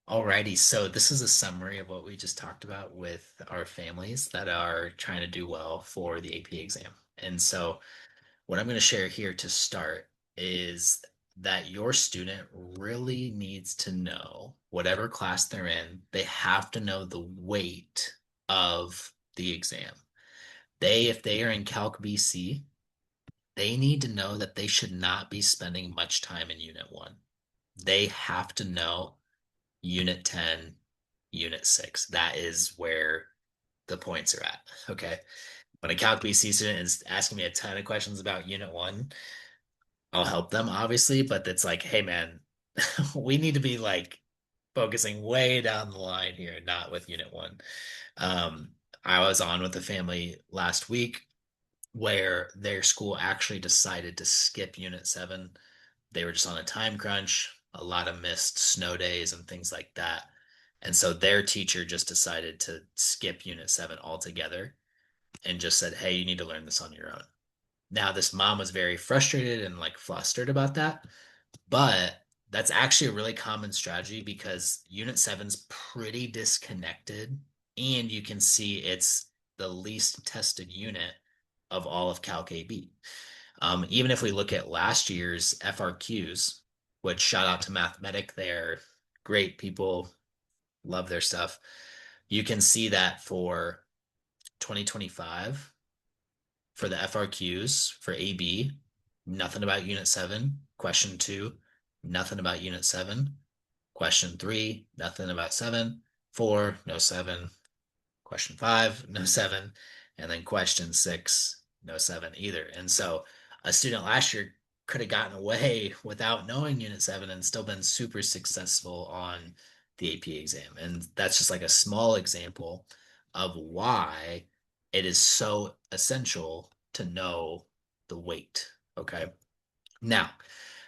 Alrighty, so this is a summary of what we just talked about with our families that are trying to do well for the AP exam. And so, what I'm going to share here to start is that your student really needs to know, whatever class they're in, they have to know the weight of the exam. If they are in Calc BC, they need to know that they should not be spending much time in Unit 1. They have to know Unit 10, Unit 6. That is where the points are at. Okay. When a Calc BC student is asking me a ton of questions about Unit 1, I'll help them, obviously, but it's like, hey, man, we need to be like focusing way down the line here, not with Unit 1. Um, I was on with a family last week where their school actually decided to skip Unit 7. They were just on a time crunch, a lot of missed snow days and things like that. And so their teacher just decided to skip Unit 7 altogether and just said, hey, you need to learn this on your own. Now, this mom was very frustrated and like flustered about that, but that's actually a really common strategy because Unit 7's pretty disconnected, and you can see it's the least tested unit of all of Calc AB. Even if we look at last year's FRQs, which shout out to Mathematic, they're great people, love their stuff. You can see that for 2025, for the FRQs for AB, nothing about Unit 7. Question 2, nothing about Unit 7. Question 3, nothing about 7. 4, no 7. Question 5, no 7. And then question 6, no 7 either. And so a student last year could have gotten away without knowing Unit 7 and still been super successful on the AP exam. And that's just like a small example of why it is so essential to know the weight. Okay. Now,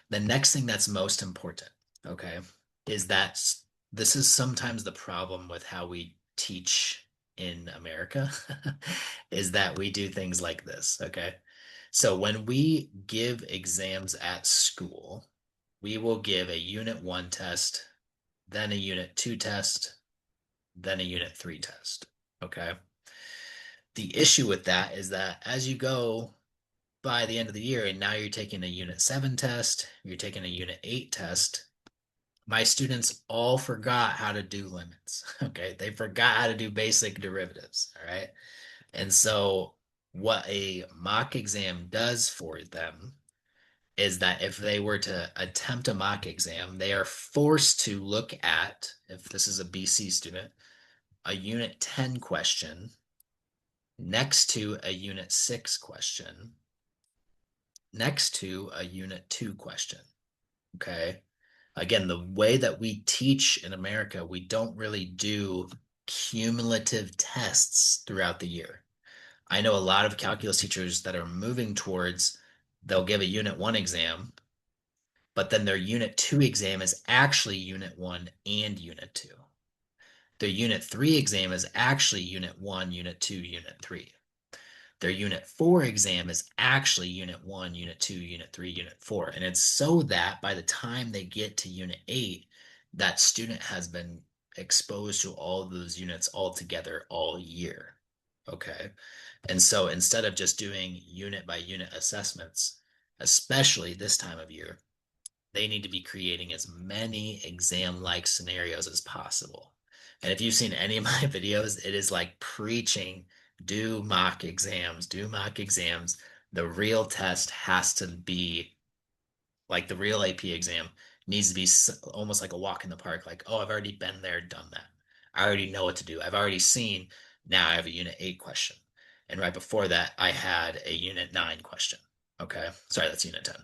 the next thing that's most important, okay, is that this is sometimes the problem with how we teach in America is that we do things like this, okay? So when we give exams at school, we will give a Unit 1 test, then a Unit 2 test, then a Unit 3 test, okay? The issue with that is that as you go by the end of the year, and now you're taking a Unit 7 test, you're taking a Unit 8 test, my students all forgot how to do limits. Okay. They forgot how to do basic derivatives. All right. And so, what a mock exam does for them is that if they were to attempt a mock exam, they are forced to look at, if this is a BC student, a Unit 10 question next to a Unit 6 question next to a Unit 2 question. Okay. Again, the way that we teach in America, we don't really do cumulative tests throughout the year. I know a lot of calculus teachers that are moving towards they'll give a Unit 1 exam, but then their Unit 2 exam is actually Unit 1 and Unit 2. Their Unit 3 exam is actually Unit 1, Unit 2, Unit 3. Their Unit 4 exam is actually Unit 1, Unit 2, Unit 3, Unit 4. And it's so that by the time they get to Unit 8, that student has been exposed to all of those units all together all year. Okay. And so instead of just doing unit by unit assessments, especially this time of year, they need to be creating as many exam-like scenarios as possible. And if you've seen any of my videos, it is like preaching, do mock exams, do mock exams. The real test has to be like the real AP exam needs to be almost like a walk in the park. Like, oh, I've already been there, done that. I already know what to do. I've already seen. Now I have a Unit 8 question. And right before that, I had a Unit 9 question. Okay. Sorry, that's Unit 10.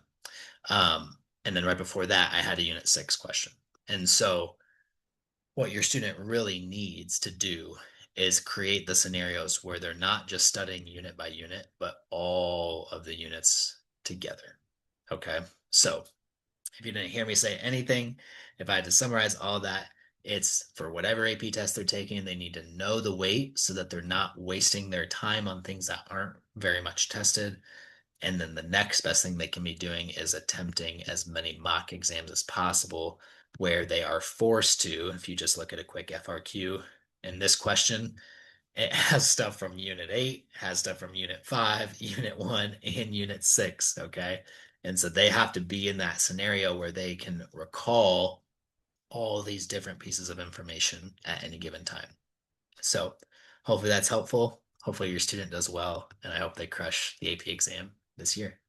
And then right before that, I had a Unit 6 question. And so what your student really needs to do is create the scenarios where they're not just studying unit by unit, but all of the units together. Okay. So if you didn't hear me say anything, if I had to summarize all that, it's for whatever AP test they're taking, they need to know the weight so that they're not wasting their time on things that aren't very much tested. And then the next best thing they can be doing is attempting as many mock exams as possible where they are forced to. If you just look at a quick FRQ in this question, it has stuff from Unit 8, has stuff from Unit 5, Unit 1, and Unit 6. Okay. And so they have to be in that scenario where they can recall all these different pieces of information at any given time. So hopefully that's helpful. Hopefully your student does well, and I hope they crush the AP exam this year.